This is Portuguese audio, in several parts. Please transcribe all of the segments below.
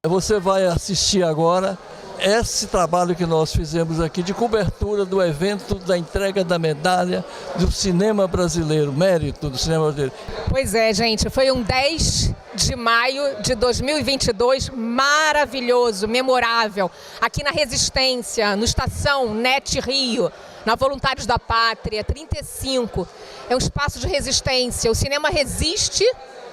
Você vai assistir agora esse trabalho que nós fizemos aqui de cobertura do evento da entrega da medalha do cinema brasileiro, mérito do cinema brasileiro. Pois é, gente, foi um 10 de maio de 2022 maravilhoso, memorável, aqui na Resistência, no Estação NET Rio, na Voluntários da Pátria, 35. É um espaço de resistência, o cinema resiste,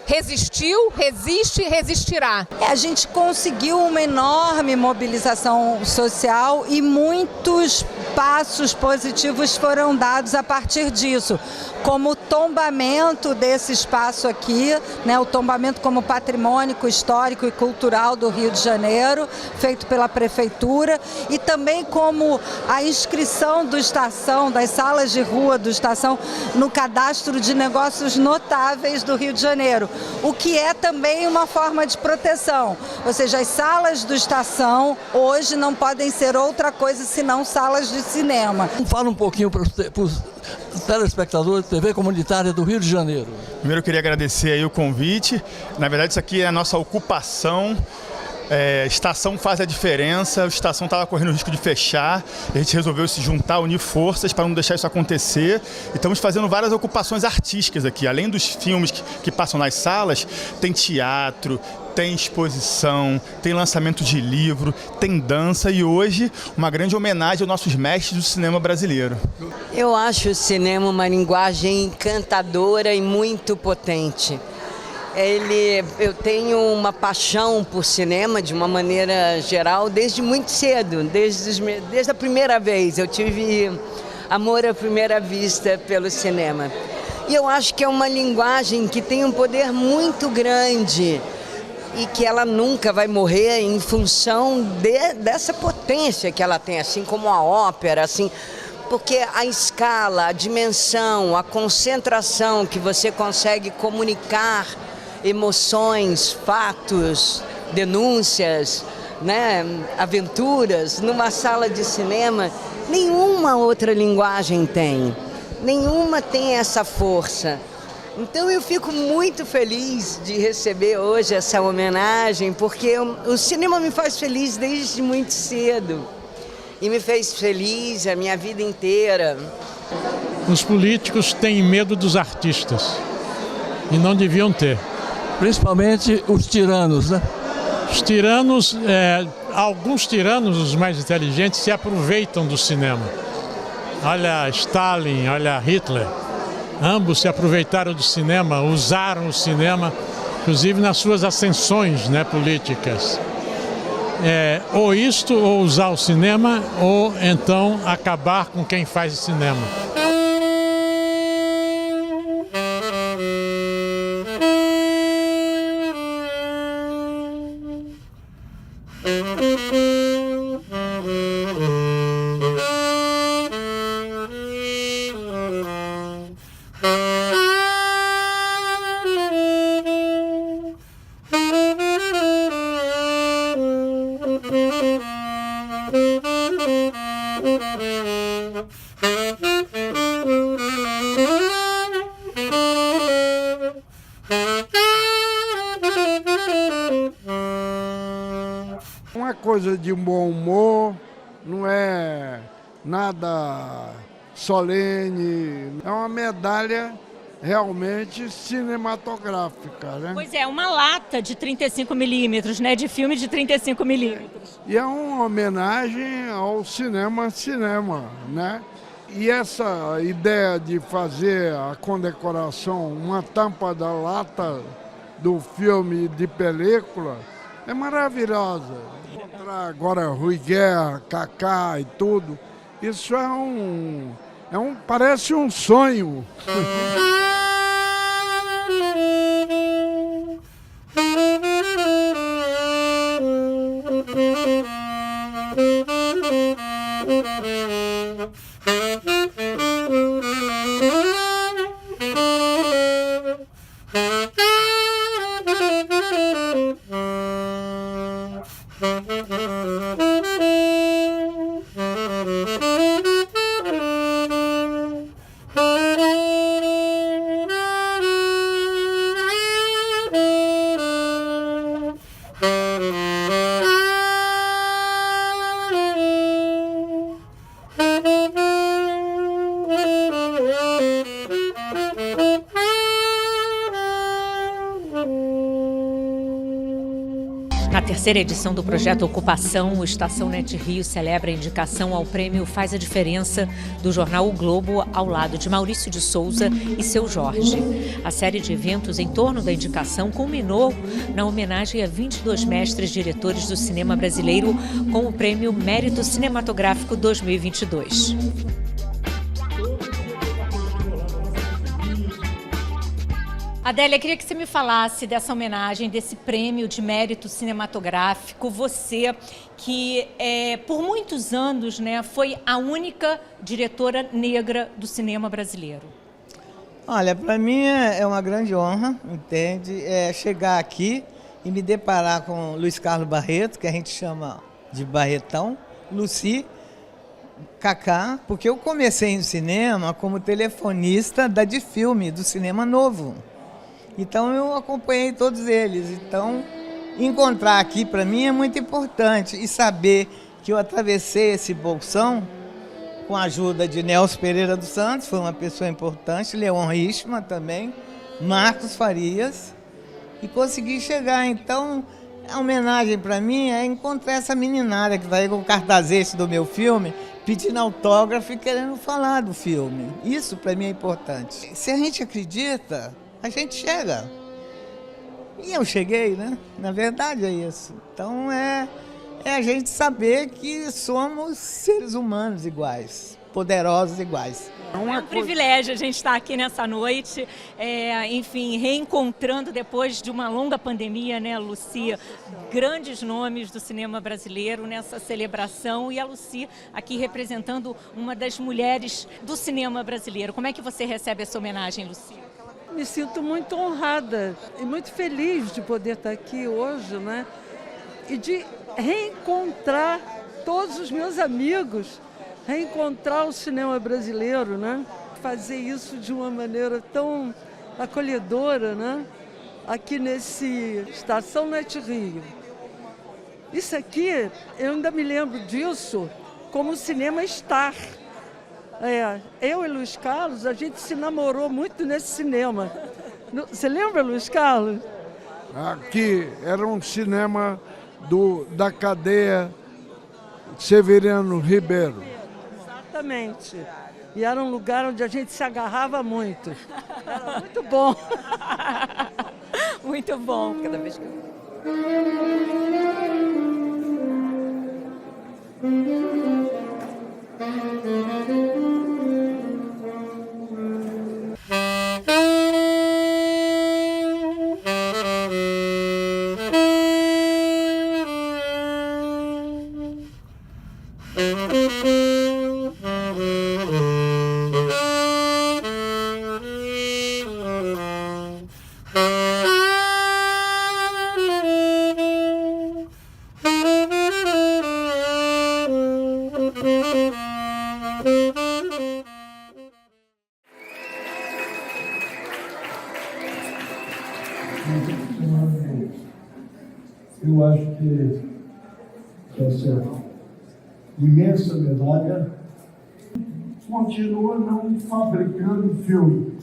resistiu, resiste e resistirá. A gente conseguiu uma enorme mobilização social e muitos passos positivos foram dados a partir disso, como o tombamento desse espaço aqui, né, o tombamento como patrimônio histórico e cultural do Rio de Janeiro, feito pela Prefeitura, e também como a inscrição do Estação, das salas de rua do Estação, no cadastro de negócios notáveis do Rio de Janeiro, o que é também uma forma de proteção, ou seja, as salas do Estação hoje não podem ser outra coisa senão salas de cinema. Fala um pouquinho para os telespectadores da TV Comunitária do Rio de Janeiro. Primeiro eu queria agradecer aí o convite. Na verdade isso aqui é a nossa ocupação. Estação faz a diferença, a estação estava correndo o risco de fechar, a gente resolveu se juntar, unir forças para não deixar isso acontecer, e estamos fazendo várias ocupações artísticas aqui, além dos filmes que passam nas salas, tem teatro, tem exposição, tem lançamento de livro, tem dança e hoje uma grande homenagem aos nossos mestres do cinema brasileiro. Eu acho o cinema uma linguagem encantadora e muito potente. Eu tenho uma paixão por cinema de uma maneira geral desde muito cedo, desde a primeira vez. Eu tive amor à primeira vista pelo cinema. E eu acho que é uma linguagem que tem um poder muito grande e que ela nunca vai morrer em função dessa potência que ela tem, assim como a ópera, assim, porque a escala, a dimensão, a concentração que você consegue comunicar emoções, fatos, denúncias, né, aventuras, numa sala de cinema, nenhuma outra linguagem tem. Nenhuma tem essa força. Então eu fico muito feliz de receber hoje essa homenagem, porque o cinema me faz feliz desde muito cedo. E me fez feliz a minha vida inteira. Os políticos têm medo dos artistas e não deviam ter. Principalmente os tiranos, né? Os tiranos, alguns tiranos, os mais inteligentes, se aproveitam do cinema. Olha Stalin, olha Hitler. Ambos se aproveitaram do cinema, usaram o cinema, inclusive nas suas ascensões, né, políticas. Ou isto, ou usar o cinema, ou então acabar com quem faz cinema. Uma coisa de bom humor, não é nada solene, é uma medalha realmente cinematográfica, né? Pois é, uma lata de 35 milímetros, né, de filme de 35 milímetros. E é uma homenagem ao cinema, né? E essa ideia de fazer a condecoração, uma tampa da lata do filme de película, é maravilhosa. Agora Rui Guerra, Kaká e tudo, isso parece um sonho. Na terceira edição do projeto Ocupação, o Estação Net Rio celebra a indicação ao prêmio Faz a Diferença do jornal O Globo, ao lado de Maurício de Souza e Seu Jorge. A série de eventos em torno da indicação culminou na homenagem a 22 mestres diretores do cinema brasileiro com o prêmio Mérito Cinematográfico 2022. Adélia, queria que você me falasse dessa homenagem, desse prêmio de mérito cinematográfico. Você que por muitos anos, né, foi a única diretora negra do cinema brasileiro. Olha, para mim é uma grande honra, entende? Chegar aqui e me deparar com Luiz Carlos Barreto, que a gente chama de Barretão, Lucy, Kaká, porque eu comecei no cinema como telefonista da Difilme, do Cinema Novo. Então eu acompanhei todos eles. Então encontrar aqui para mim é muito importante e saber que eu atravessei esse bolsão com a ajuda de Nelson Pereira dos Santos, foi uma pessoa importante, Leon Richman também, Marcos Farias, e consegui chegar. Então a homenagem para mim é encontrar essa meninada que está aí com o cartazete do meu filme, pedindo autógrafo e querendo falar do filme. Isso para mim é importante. Se a gente acredita, a gente chega. E eu cheguei, né? Na verdade é isso. Então é a gente saber que somos seres humanos iguais, poderosos iguais. É um privilégio a gente estar aqui nessa noite, enfim, reencontrando depois de uma longa pandemia, né, Lucy, grandes nomes do cinema brasileiro nessa celebração e a Lucy aqui representando uma das mulheres do cinema brasileiro. Como é que você recebe essa homenagem, Lucy? Me sinto muito honrada e muito feliz de poder estar aqui hoje, né? E de reencontrar todos os meus amigos, reencontrar o cinema brasileiro, né? Fazer isso de uma maneira tão acolhedora, né? Aqui nesse Estação Net Rio. Isso aqui, eu ainda me lembro disso como o cinema Star. Eu e Luiz Carlos, a gente se namorou muito nesse cinema. Você lembra, Luiz Carlos? Aqui era um cinema da cadeia Severiano Ribeiro. Exatamente. E era um lugar onde a gente se agarrava muito. Era muito bom. Muito bom. Cada vez que Eu acho que essa imensa medalha continua não fabricando filme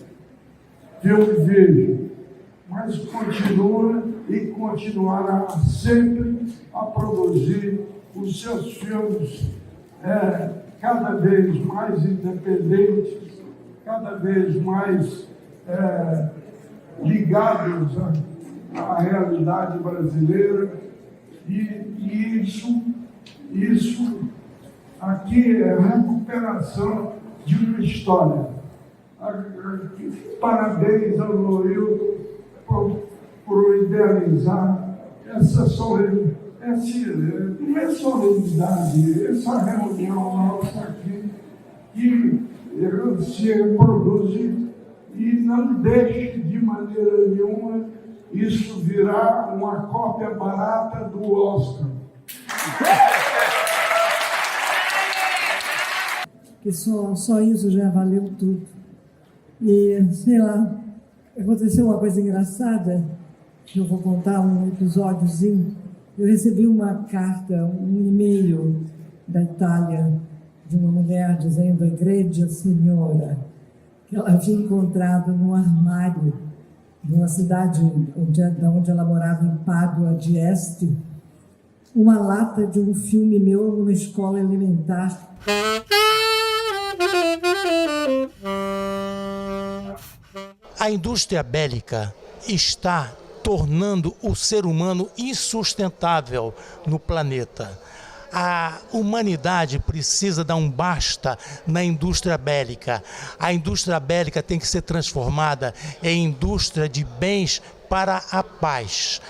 vejo, mas continua e continuará sempre a produzir os seus filmes cada vez mais independentes, cada vez mais ligados à realidade brasileira, e isso Isso aqui é recuperação de uma história. Parabéns ao Loildo por idealizar essa solenidade, não é solenidade, essa reunião nossa aqui, que se reproduz e não deixe de maneira nenhuma isso virar uma cópia barata do Oscar. Que só isso já valeu tudo. E, sei lá, aconteceu uma coisa engraçada, que eu vou contar um episódiozinho. Eu recebi uma carta, um e-mail da Itália, de uma mulher dizendo: Egregia Signora, que ela havia encontrado no armário de uma cidade onde ela morava, em Pádua de Este, uma lata de um filme meu numa escola elementar. A indústria bélica está tornando o ser humano insustentável no planeta. A humanidade precisa dar um basta na indústria bélica. A indústria bélica tem que ser transformada em indústria de bens para a paz.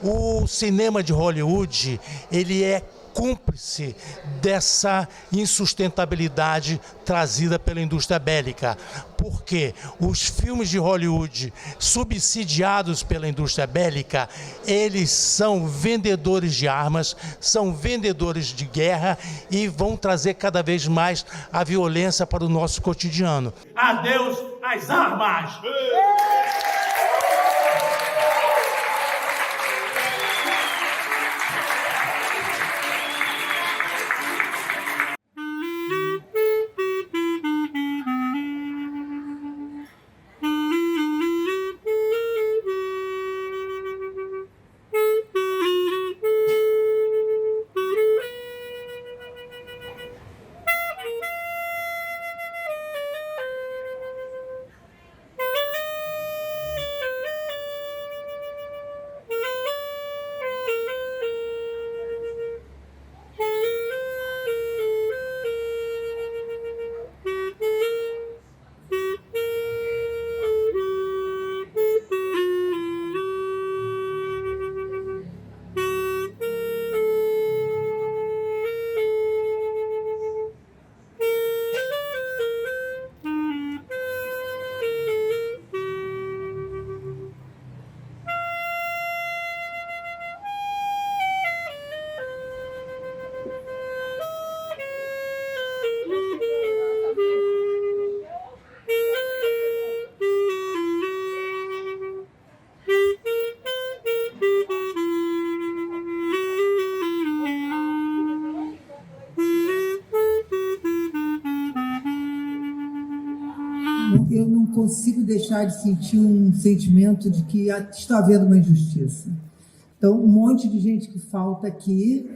O cinema de Hollywood, ele é cúmplice dessa insustentabilidade trazida pela indústria bélica. Porque os filmes de Hollywood, subsidiados pela indústria bélica, eles são vendedores de armas, são vendedores de guerra e vão trazer cada vez mais a violência para o nosso cotidiano. Adeus às armas! Eu não consigo deixar de sentir um sentimento de que está havendo uma injustiça. Então, um monte de gente que falta aqui,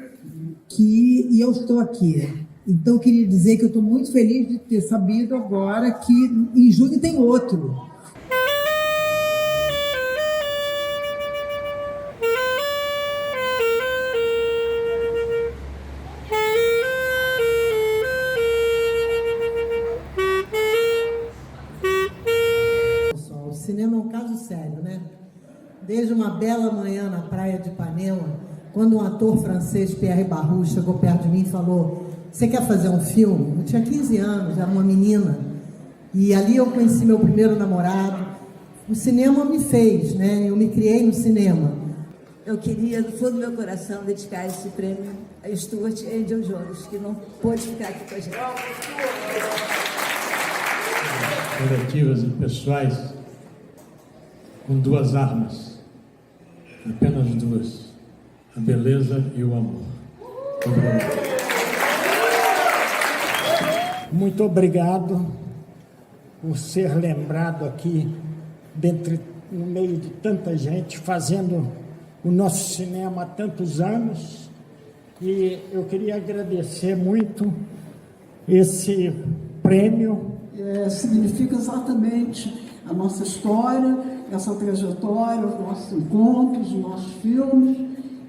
e eu estou aqui. Então, eu queria dizer que eu estou muito feliz de ter sabido agora que em julho tem outro. O cinema é um caso sério, né? Desde uma bela manhã na praia de Ipanema, quando um ator francês, Pierre Barrou, chegou perto de mim e falou: "Você quer fazer um filme?" Eu tinha 15 anos, era uma menina. E ali eu conheci meu primeiro namorado. O cinema me fez, né? Eu me criei no cinema. Eu queria, do fundo do meu coração, dedicar esse prêmio a Stuart Angel Jones, que não pôde ficar aqui com a gente. Coletivas e pessoais com duas armas, apenas duas: a beleza e o amor. Muito obrigado por ser lembrado aqui, no meio de tanta gente, fazendo o nosso cinema há tantos anos. E eu queria agradecer muito esse prêmio. Significa exatamente a nossa história, essa trajetória, os nossos encontros, os nossos filmes.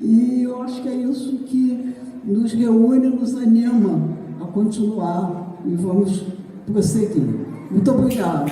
E eu acho que é isso que nos reúne, nos anima a continuar e vamos prosseguir. Muito obrigada.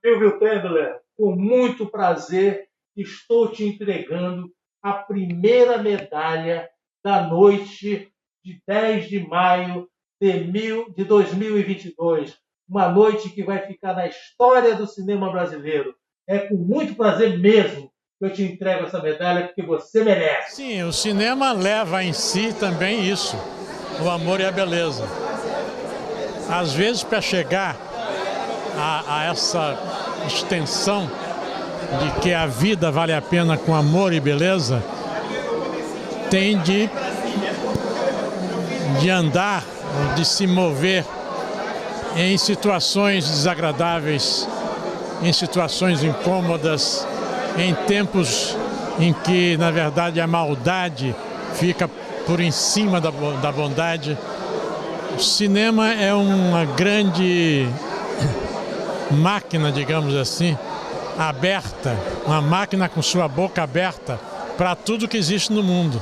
Silvio Tendler, com muito prazer, estou te entregando a primeira medalha da noite de 10 de maio de 2022. Uma noite que vai ficar na história do cinema brasileiro. É com muito prazer mesmo que eu te entrego essa medalha, porque você merece. Sim, o cinema leva em si também isso, o amor e a beleza. Às vezes, para chegar a essa extensão de que a vida vale a pena com amor e beleza, tem de andar, de se mover em situações desagradáveis, em situações incômodas, em tempos em que, na verdade, a maldade fica por em cima da bondade. O cinema é uma grande máquina, digamos assim, aberta, uma máquina com sua boca aberta para tudo que existe no mundo.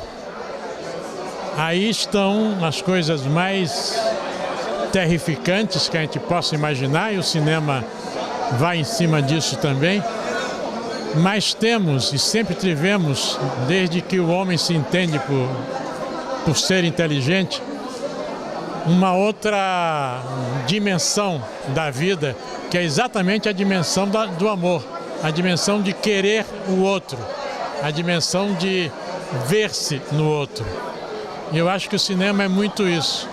Aí estão as coisas mais terrificantes que a gente possa imaginar, e o cinema vai em cima disso também. Mas temos e sempre tivemos, desde que o homem se entende por ser inteligente, uma outra dimensão da vida, que é exatamente a dimensão do amor, a dimensão de querer o outro, a dimensão de ver-se no outro. E eu acho que o cinema é muito isso.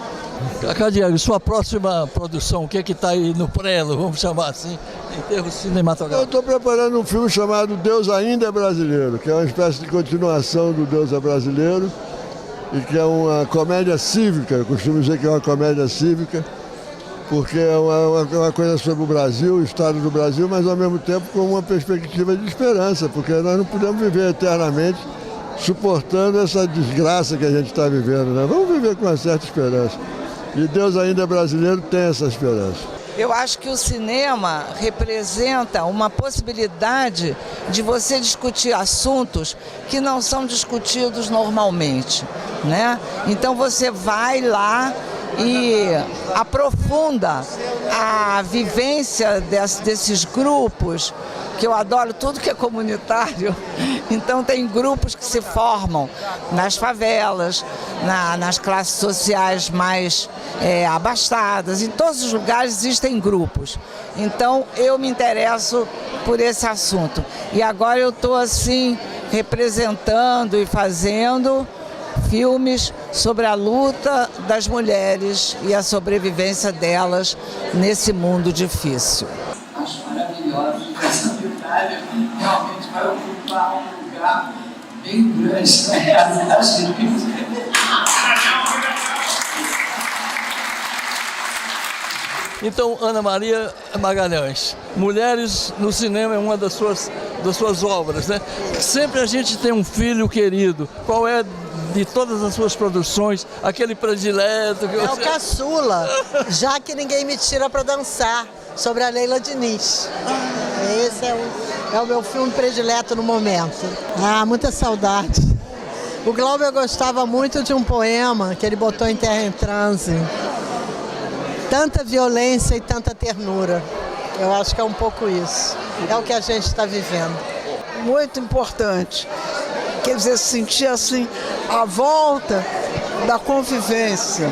Cadiano, sua próxima produção, o que é que está aí no prelo, vamos chamar assim, em termos cinematográficos? Eu estou preparando um filme chamado Deus Ainda é Brasileiro, que é uma espécie de continuação do Deus é Brasileiro, e que é uma comédia cívica. Eu costumo dizer que é uma comédia cívica, porque é uma coisa sobre o Brasil, o estado do Brasil, mas ao mesmo tempo com uma perspectiva de esperança, porque nós não podemos viver eternamente suportando essa desgraça que a gente está vivendo, né? Vamos viver com uma certa esperança. E Deus Ainda é Brasileiro tem essa esperança. Eu acho que o cinema representa uma possibilidade de você discutir assuntos que não são discutidos normalmente, né? Então você vai lá e aprofunda a vivência desses grupos, que eu adoro tudo que é comunitário. Então tem grupos que se formam nas favelas, nas classes sociais mais abastadas, em todos os lugares existem grupos. Então eu me interesso por esse assunto. E agora eu estou assim representando e fazendo filmes sobre a luta das mulheres e a sobrevivência delas nesse mundo difícil. Acho maravilhoso que essa medalha realmente vai ocupar um lugar bem grande na casa da gente. Então, Ana Maria Magalhães, Mulheres no Cinema é uma das suas obras, né? Sempre a gente tem um filho querido. Qual é, de todas as suas produções, aquele predileto que você... É o caçula, já que ninguém me tira para dançar, sobre a Leila Diniz. Esse é o meu filme predileto no momento. Ah, muita saudade. O Glauber gostava muito de um poema que ele botou em Terra em Transe. Tanta violência e tanta ternura. Eu acho que é um pouco isso. É o que a gente está vivendo. Muito importante. quer dizer, sentir assim a volta da convivência,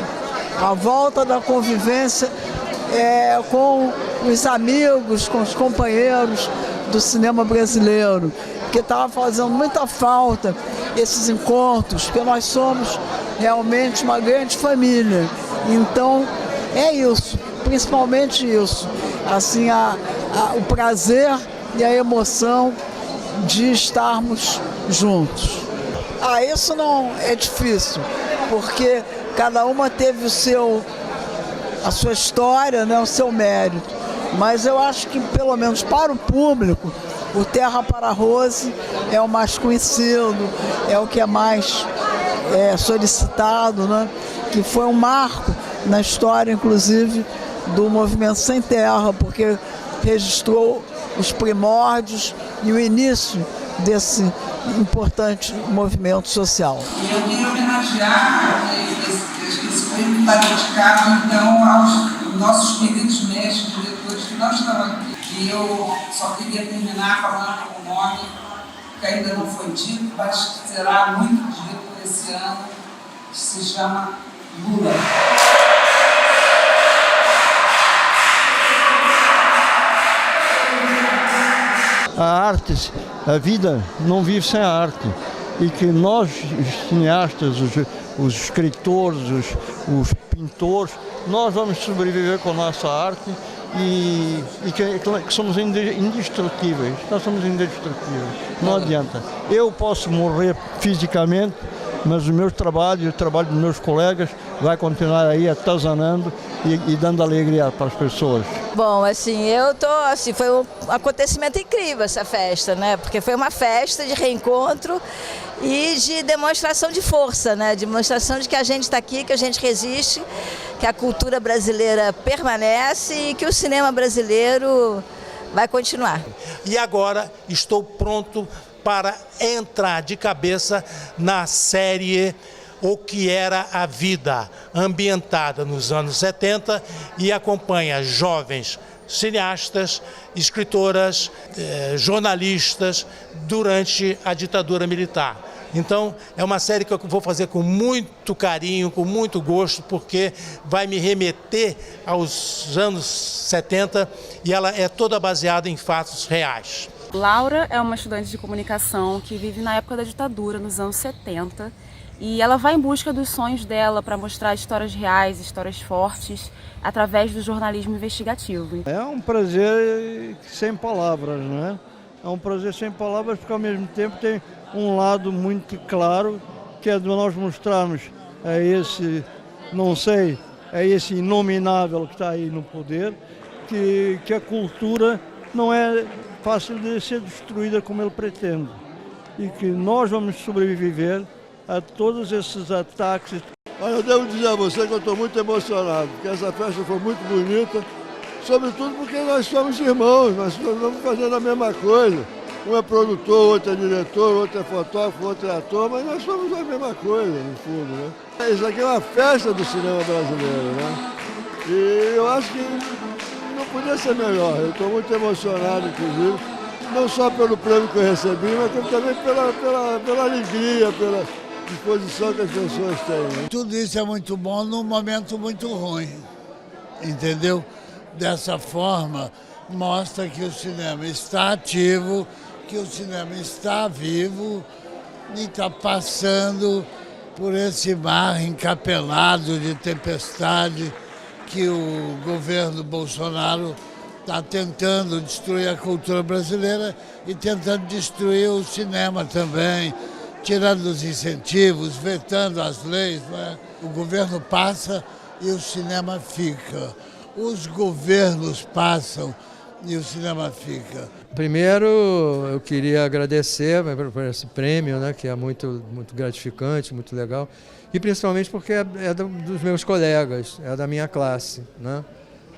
com os amigos, com os companheiros do cinema brasileiro, que estava fazendo muita falta esses encontros, porque nós somos realmente uma grande família. Então, é isso, principalmente isso, assim, o prazer e a emoção de estarmos juntos. Isso não é difícil, porque cada uma teve a sua história, né, o seu mérito. Mas eu acho que, pelo menos para o público, o Terra para Rose é o mais conhecido, é o que é mais solicitado, né? Que foi um marco na história, inclusive, do Movimento Sem Terra, porque registrou os primórdios e o início desse importante movimento social. E eu queria homenagear esse prêmio está dedicado, então, aos nossos queridos mestres, diretores que não estão aqui. E eu só queria terminar falando com o nome, que ainda não foi dito, mas será muito dito esse ano, que se chama Lula. A arte, a vida não vive sem a arte. E que nós, os cineastas, os escritores, os pintores, nós vamos sobreviver com a nossa arte e que somos indestrutíveis. Nós somos indestrutíveis. Não adianta. Eu posso morrer fisicamente, mas o meu trabalho e o trabalho dos meus colegas vai continuar aí atazanando e dando alegria para as pessoas. Bom, foi um acontecimento incrível essa festa, né? Porque foi uma festa de reencontro e de demonstração de força, né? Demonstração de que a gente está aqui, que a gente resiste, que a cultura brasileira permanece e que o cinema brasileiro vai continuar. E agora estou pronto para entrar de cabeça na série O que era a vida, ambientada nos anos 70 e acompanha jovens cineastas, escritoras, jornalistas durante a ditadura militar. Então, é uma série que eu vou fazer com muito carinho, com muito gosto, porque vai me remeter aos anos 70 e ela é toda baseada em fatos reais. Laura é uma estudante de comunicação que vive na época da ditadura, nos anos 70, e ela vai em busca dos sonhos dela para mostrar histórias reais, histórias fortes, através do jornalismo investigativo. É um prazer sem palavras, né? É um prazer sem palavras porque ao mesmo tempo tem um lado muito claro, que é de nós mostrarmos esse inominável que está aí no poder, que a cultura não é fácil de ser destruída como ele pretende. E que nós vamos sobreviver a todos esses ataques. Olha, eu devo dizer a você que eu estou muito emocionado, porque essa festa foi muito bonita, sobretudo porque nós somos irmãos, nós estamos fazendo a mesma coisa. Um é produtor, outro é diretor, outro é fotógrafo, outro é ator, mas nós somos a mesma coisa, no fundo, né? Isso aqui é uma festa do cinema brasileiro, né? E eu acho que não podia ser melhor. Eu estou muito emocionado, inclusive, não só pelo prêmio que eu recebi, mas também pela alegria, pela disposição que as pessoas têm. Né? Tudo isso é muito bom num momento muito ruim, entendeu? Dessa forma, mostra que o cinema está ativo, que o cinema está vivo e está passando por esse mar encapelado de tempestade que o governo Bolsonaro está tentando destruir a cultura brasileira e tentando destruir o cinema também, tirando os incentivos, vetando as leis. Né? O governo passa e o cinema fica. Os governos passam e o cinema fica. Primeiro, eu queria agradecer por esse prêmio, né, que é muito gratificante, muito legal, e principalmente porque é dos meus colegas, é da minha classe, né?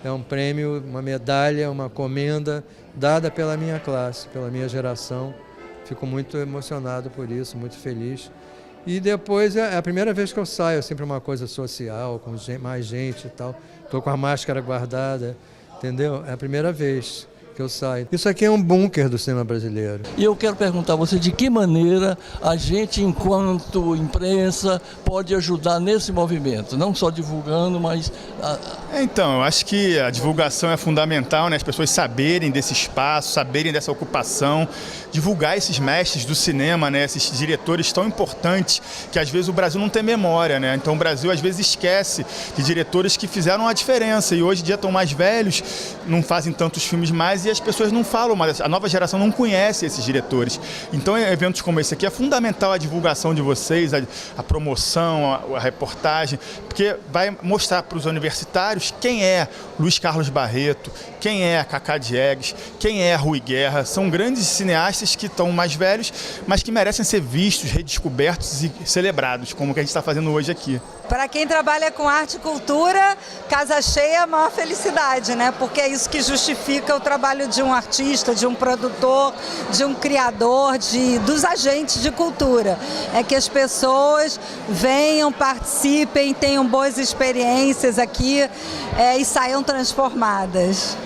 É um prêmio, uma medalha, uma comenda dada pela minha classe, pela minha geração. Fico muito emocionado por isso, muito feliz. E depois é a primeira vez que eu saio, é sempre uma coisa social, com mais gente e tal. Estou com a máscara guardada, entendeu? É a primeira vez. que eu saio. Isso aqui é um bunker do cinema brasileiro. E eu quero perguntar a você de que maneira a gente, enquanto imprensa, pode ajudar nesse movimento, não só divulgando, mas... Então, eu acho que a divulgação é fundamental, né? As pessoas saberem desse espaço, saberem dessa ocupação, divulgar esses mestres do cinema, né? Esses diretores tão importantes que às vezes o Brasil não tem memória, né? Então o Brasil às vezes esquece de diretores que fizeram a diferença e hoje em dia estão mais velhos, não fazem tantos filmes mais e as pessoas não falam mais, a nova geração não conhece esses diretores. Então eventos como esse aqui é fundamental a divulgação de vocês, a promoção, a reportagem, porque vai mostrar para os universitários quem é Luiz Carlos Barreto, quem é Cacá Diegues, quem é Rui Guerra. São grandes cineastas que estão mais velhos, mas que merecem ser vistos, redescobertos e celebrados, como que a gente está fazendo hoje aqui. Para quem trabalha com arte e cultura, casa cheia é a maior felicidade, né? Porque é isso que justifica o trabalho de um artista, de um produtor, de um criador, dos agentes de cultura. É que as pessoas venham, participem, tenham boas experiências aqui e saiam transformadas.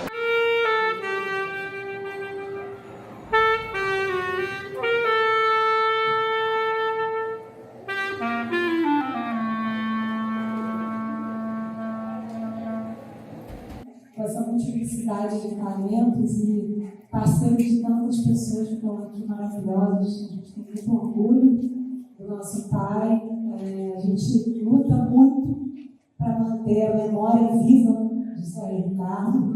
Essa multiplicidade de talentos e parceiros de tantas pessoas que estão aqui maravilhosas. A gente tem muito orgulho do nosso pai. A gente luta muito para manter a memória viva de Sérgio Ricardo.